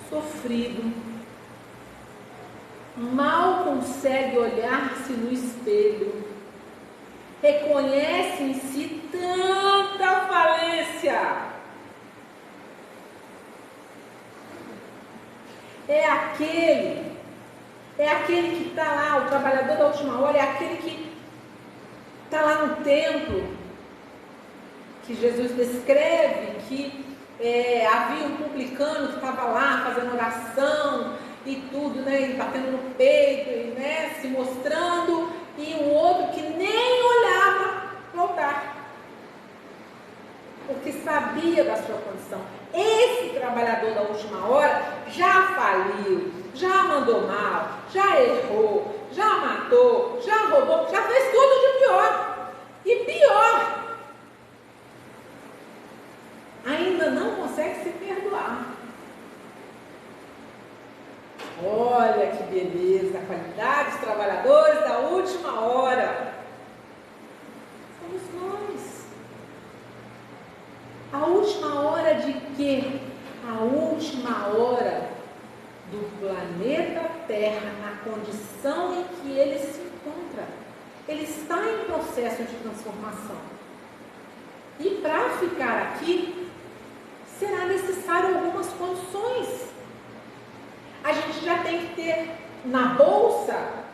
Speaker 2: sofrido, mal consegue olhar-se no espelho, reconhece em si tanta falência. É aquele que está lá, o trabalhador da última hora, é aquele que está lá no templo, que Jesus descreve que havia um publicano que estava lá fazendo oração e tudo, né, e batendo no peito, e, né, se mostrando, e um outro que nem olhava para o altar, porque sabia da sua condição. Esse trabalhador da última hora já traiu, já mandou mal, já errou, já matou, já roubou, já fez tudo de pior. E pior, ainda não consegue se perdoar. Olha que beleza, a qualidade dos trabalhadores da última hora. Somos nós. A última hora de quê? A última hora do planeta Terra, na condição em que ele se encontra. Ele está em processo de transformação. E para ficar aqui, será necessário algumas condições. A gente já tem que ter na bolsa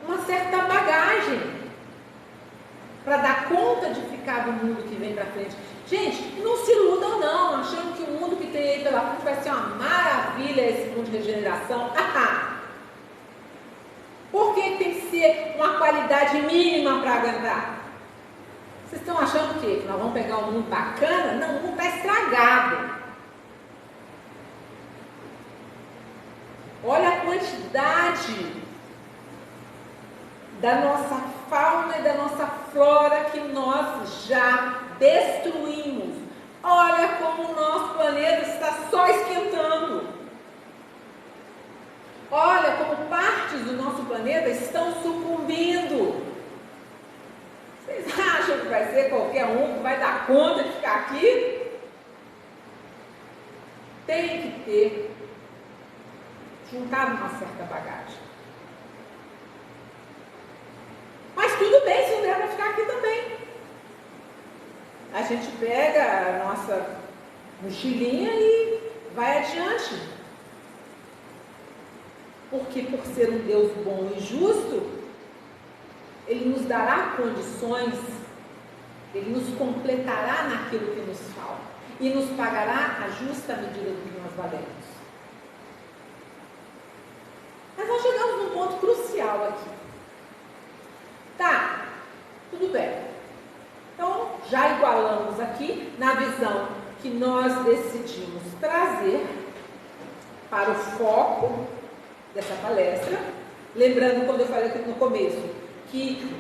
Speaker 2: uma certa bagagem para dar conta de ficar do mundo que vem para frente. Gente, não se iludam não, achando que o mundo que tem aí pela frente vai ser uma maravilha, esse mundo de regeneração. Por que tem que ser uma qualidade mínima para aguentar? Vocês estão achando o quê? Que nós vamos pegar um mundo bacana? Não, o mundo está estragado. Olha a quantidade da nossa fauna e da nossa flora que nós já destruímos. Olha como o nosso planeta está só esquentando. Olha como partes do nosso planeta estão sucumbindo. Vocês acham que vai ser qualquer um que vai dar conta de ficar aqui? Tem que ter juntado uma certa bagagem. Mas tudo bem se não der para ficar aqui também. A gente pega a nossa mochilinha e vai adiante. Porque por ser um Deus bom e justo, Ele nos dará condições, Ele nos completará naquilo que nos falta e nos pagará a justa medida do que nós valemos. Mas nós chegamos num ponto crucial aqui. Tá, tudo bem. Então, já igualamos aqui na visão que nós decidimos trazer para o foco dessa palestra. Lembrando, quando eu falei aqui no começo, que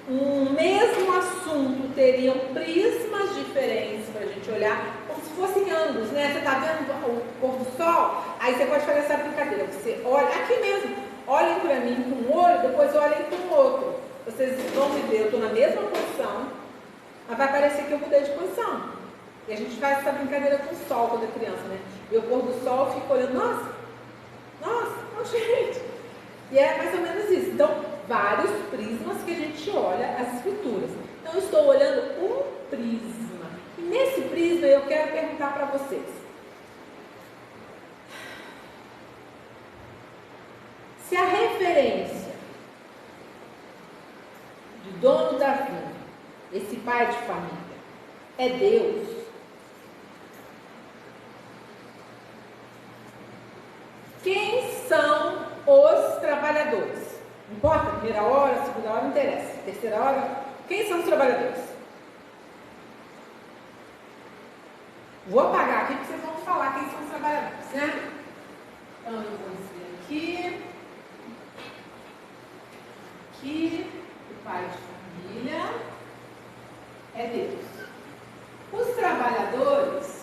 Speaker 2: um mesmo assunto teriam prismas diferentes para a gente olhar, como se fossem ângulos, né? Você está vendo o pôr do sol? Aí você pode fazer essa brincadeira. Você olha, aqui mesmo, olhem para mim com um olho, depois olhem com o outro. Vocês vão me ver, eu estou na mesma posição, mas vai parecer que eu mudei de posição. E a gente faz essa brincadeira com o sol quando é criança, né? E o pôr do sol fica olhando, nossa, gente. E é mais ou menos isso. Então, vários prismas que a gente olha as escrituras. Então, eu estou olhando um prisma. E nesse prisma eu quero perguntar para vocês. Se a referência de dono da vida, esse pai de família, é Deus, quem são os trabalhadores? Não importa, primeira hora, segunda hora, não interessa. Terceira hora, quem são os trabalhadores? Vou apagar aqui porque vocês vão falar quem são os trabalhadores, né? Então, eu vou dizer aqui. Aqui, o pai de família é Deus. Os trabalhadores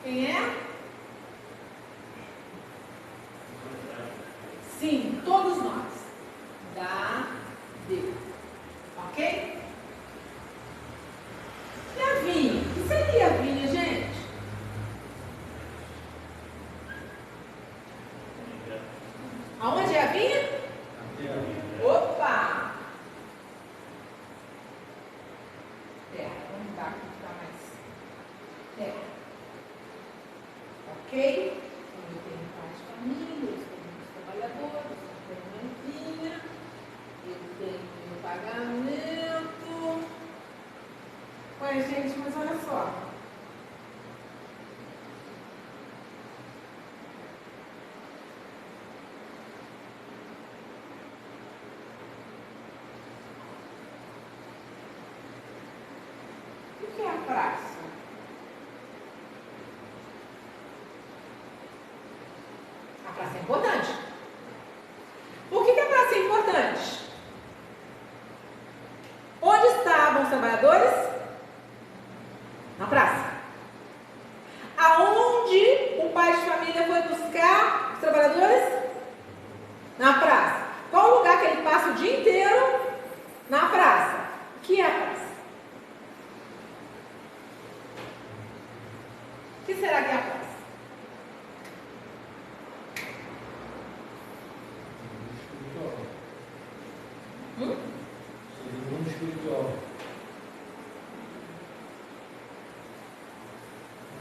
Speaker 2: quem é? Sim, todos nós. Da Deus. Ok? E a vinha? O que seria a vinha, gente? Aonde é a vinha? Opa! Vamos dar aqui para mais. Ok? Então, eu tenho pai de família, eu tenho os trabalhadores, eu tenho a vinha, eu tenho meu pagamento. Ué, gente, mas olha só. O que é a praça? A praça é importante. Por que a praça é importante? Onde estavam os trabalhadores? Na praça. Aonde o pai de família foi buscar os trabalhadores? Na praça. Qual o lugar que ele passa o dia inteiro? Na praça. O que é a praça? O que será que é a praça?
Speaker 3: Mundo espiritual.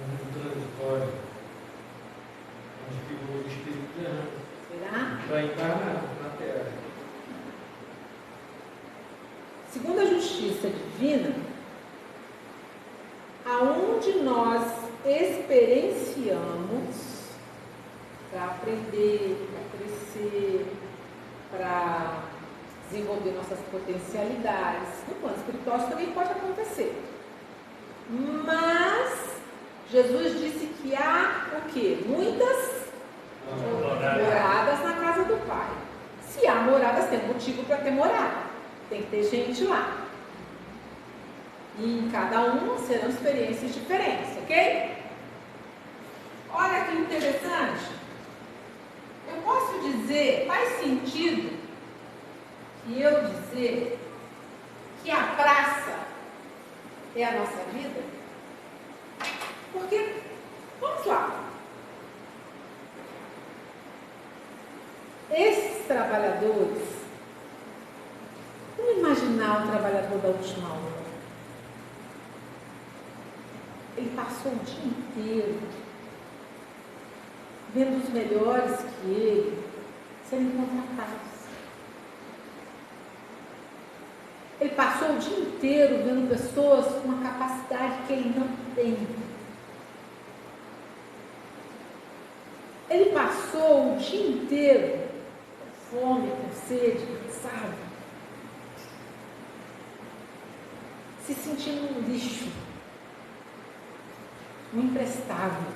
Speaker 3: Mundo transitório. Onde que o Espírito errante vai encarnar na Terra.
Speaker 2: Segundo a justiça divina, aonde nós experienciamos para aprender, para crescer, para desenvolver nossas potencialidades. No plano espiritual isso também pode acontecer. Mas Jesus disse que há o quê? Muitas moradas na casa do Pai. Se há moradas, tem motivo para ter morada. Tem que ter gente lá. E em cada um serão experiências diferentes, ok? Olha que interessante. Eu posso dizer, faz sentido que eu dizer que a praça é a nossa vida? Porque, vamos lá, esses trabalhadores, vamos imaginar o trabalhador da última hora. Ele passou o dia inteiro vendo os melhores que ele serem contratados. Ele passou o dia inteiro vendo pessoas com uma capacidade que ele não tem. Ele passou o dia inteiro com fome, com sede, cansado, se sentindo um lixo, um imprestável,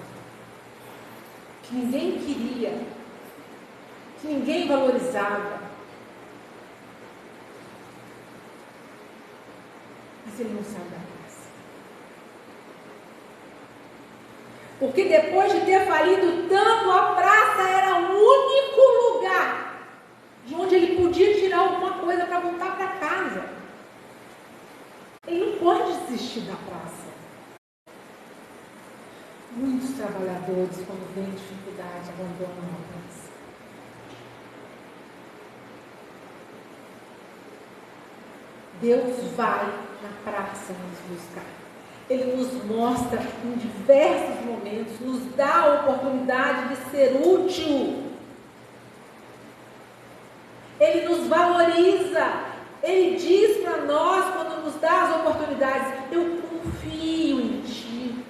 Speaker 2: que ninguém queria, que ninguém valorizava. Mas ele não saiu da praça. Porque depois de ter falido tanto, a praça era o único lugar de onde ele podia tirar alguma coisa para voltar para casa. Ele não pode desistir da praça. Muitos trabalhadores, quando vem dificuldade, abandonam a praça. Deus vai na praça nos buscar. Ele nos mostra em diversos momentos, nos dá a oportunidade de ser útil. Ele nos valoriza. Ele diz para nós, quando nos dá as oportunidades, eu confio em ti,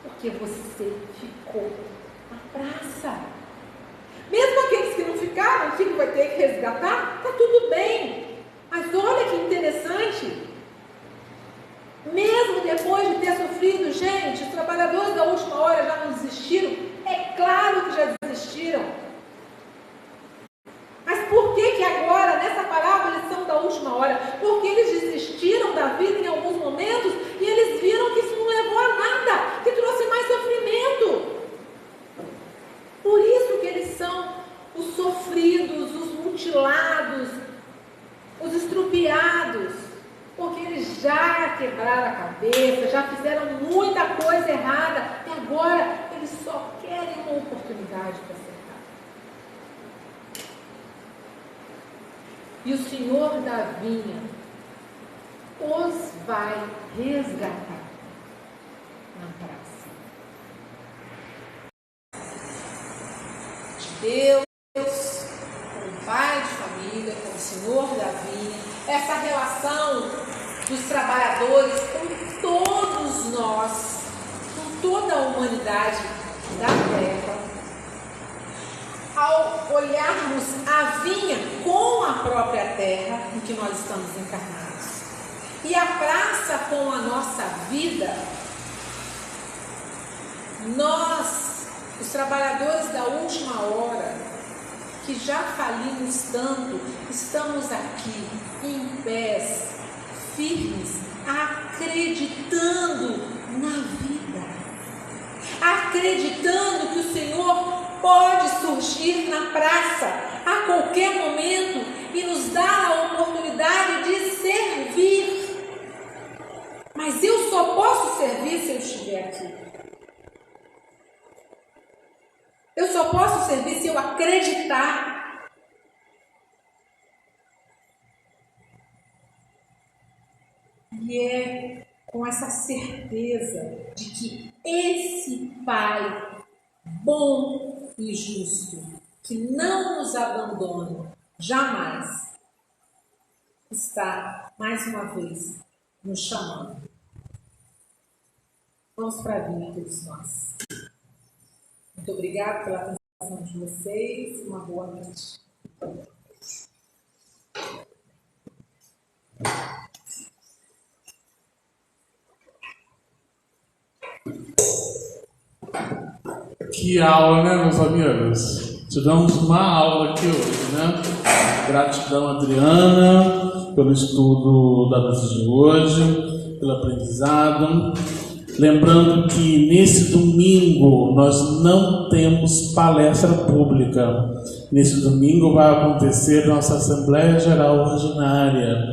Speaker 2: porque você ficou na praça. Mesmo aqueles que não ficaram, o que vai ter que resgatar? Está tudo bem. Mas olha que interessante, mesmo depois de ter sofrido, gente, os trabalhadores da última hora já não desistiram? É claro que já desistiram. Mas por que agora, nessa parábola, eles são da última hora? Porque eles desistiram da vida em alguns momentos e eles viram que isso não levou a nada, que trouxe mais sofrimento. Por isso que eles são os sofridos, os mutilados, os estrupiados, porque eles já quebraram a cabeça, já fizeram muita coisa errada e agora eles só querem uma oportunidade para acertar. E o Senhor da vinha os vai resgatar na praça. Deus, com o pai de família, com o Senhor da vinha, essa relação dos trabalhadores com todos nós, com toda a humanidade da terra. Ao olharmos a vinha com a própria terra em que nós estamos encarnados, E a praça com a nossa vida, nós, os trabalhadores da última hora, que já falimos tanto, estamos aqui em pés, firmes, acreditando na vida, acreditando que o Senhor pode surgir na praça a qualquer momento e nos dar a oportunidade de servir. Mas eu só posso servir se eu estiver aqui. Eu só posso servir se eu acreditar. E é com essa certeza de que esse Pai bom e justo, que não nos abandona jamais, está mais uma vez nos chamando. Vamos para a vida, todos nós. Muito obrigada pela atenção de vocês. Uma boa noite.
Speaker 1: Que aula, né, meus amigos? Tivemos uma aula aqui hoje, né? Gratidão, Adriana, pelo estudo da noite de hoje, pelo aprendizado. Lembrando que nesse domingo nós não temos palestra pública. Nesse domingo vai acontecer nossa Assembleia Geral Ordinária.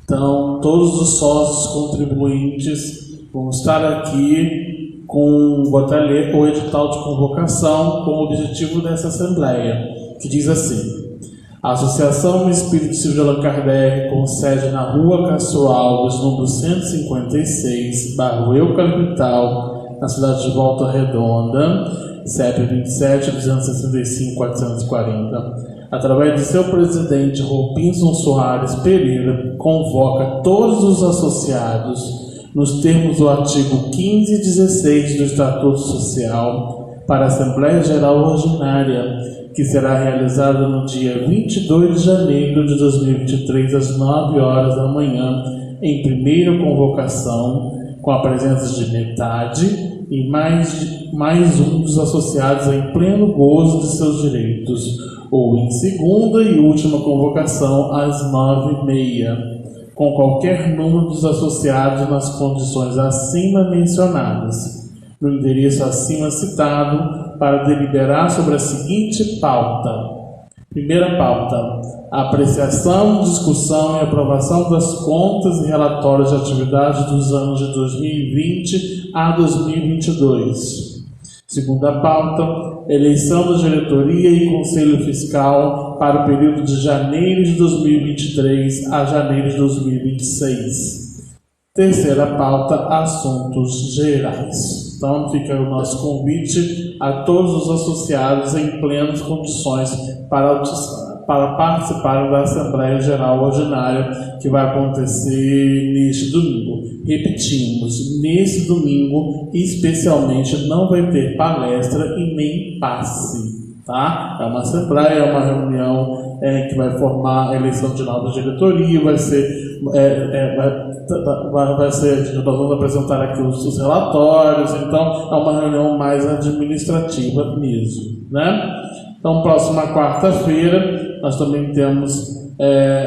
Speaker 1: Então, todos os sócios contribuintes vão estar aqui vou até ler o edital de convocação com o objetivo dessa Assembleia, que diz assim: a Associação Espírito Silvio de Allan Kardec, com sede na Rua Cássio Alves, número 156, bairro Eucaliptal, na cidade de Volta Redonda, CEP 27-265-440, através de seu presidente Robinson Soares Pereira, convoca todos os associados, nos termos do artigo 15 e 16 do Estatuto Social, para a Assembleia Geral Ordinária, que será realizada no dia 22 de janeiro de 2023, às 9 horas da manhã, em primeira convocação, com a presença de metade e mais um dos associados em pleno gozo de seus direitos, ou em segunda e última convocação, às 9h30, com qualquer número dos associados nas condições acima mencionadas, no endereço acima citado, para deliberar sobre a seguinte pauta. Primeira pauta: apreciação, discussão e aprovação das contas e relatórios de atividade dos anos de 2020 a 2022. Segunda pauta: eleição da diretoria e conselho fiscal para o período de janeiro de 2023 a janeiro de 2026. Terceira pauta: assuntos gerais. Então fica o nosso convite a todos os associados em plenas condições para participarem da Assembleia Geral Ordinária, que vai acontecer neste domingo. Repetimos, nesse domingo, especialmente, não vai ter palestra e nem passe, tá? É uma assembleia, é uma reunião que vai formar a eleição de nova diretoria, nós vamos apresentar aqui os relatórios, então é uma reunião mais administrativa mesmo, né? Então, próxima quarta-feira, nós também temos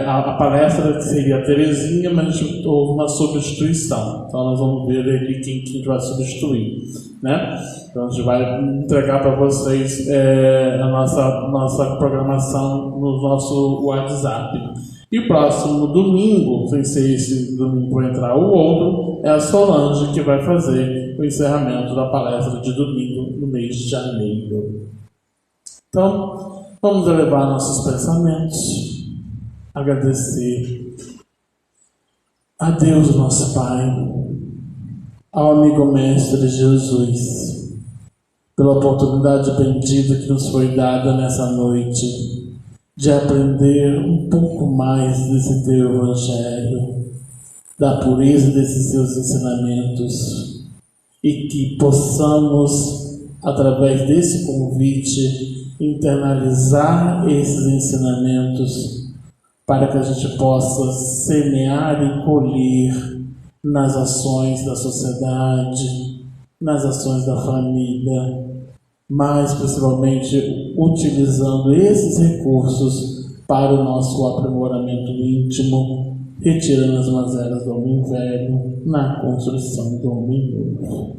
Speaker 1: a palestra, que seria a Terezinha, mas a gente houve uma substituição. Então, nós vamos ver ali quem vai substituir, né? Então, a gente vai entregar para vocês a nossa programação no nosso WhatsApp. E o próximo domingo, sem ser esse domingo vai entrar o outro, é a Solange que vai fazer o encerramento da palestra de domingo no mês de janeiro. Então, vamos elevar nossos pensamentos, agradecer a Deus, nosso Pai, ao amigo Mestre Jesus, pela oportunidade bendita que nos foi dada nessa noite, de aprender um pouco mais desse teu Evangelho, da pureza desses seus ensinamentos, e que possamos, através desse convite, internalizar esses ensinamentos para que a gente possa semear e colher nas ações da sociedade, nas ações da família, mas principalmente utilizando esses recursos para o nosso aprimoramento íntimo, retirando as mazelas do homem velho na construção do homem novo.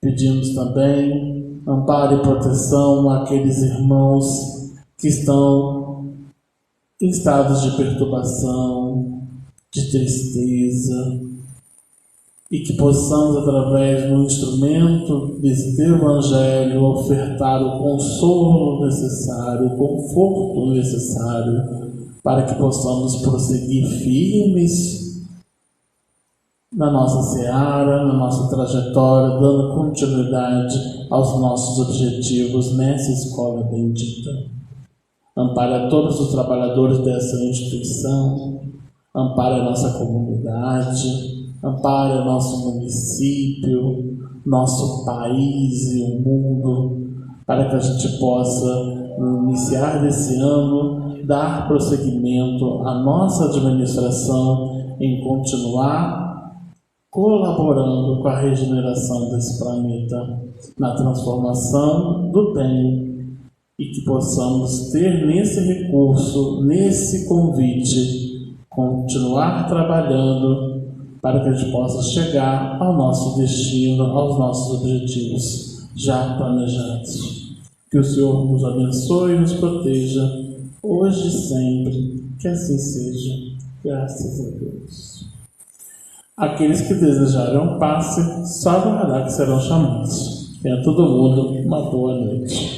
Speaker 1: Pedimos também amparo e proteção àqueles irmãos que estão em estados de perturbação, de tristeza, e que possamos, através do instrumento desse Evangelho, ofertar o consolo necessário, o conforto necessário, para que possamos prosseguir firmes na nossa seara, na nossa trajetória, dando continuidade aos nossos objetivos nessa escola bendita. Ampara todos os trabalhadores dessa instituição, ampara a nossa comunidade, ampara nosso município, nosso país e o mundo, para que a gente possa, no iniciar desse ano, dar prosseguimento à nossa administração em continuar colaborando com a regeneração desse planeta, na transformação do bem, e que possamos ter nesse recurso, nesse convite, continuar trabalhando para que a gente possa chegar ao nosso destino, aos nossos objetivos já planejados. Que o Senhor nos abençoe e nos proteja, hoje e sempre, que assim seja, graças a Deus. Aqueles que desejarem um passe, só aguardar que serão chamados. Tenha todo mundo uma boa noite.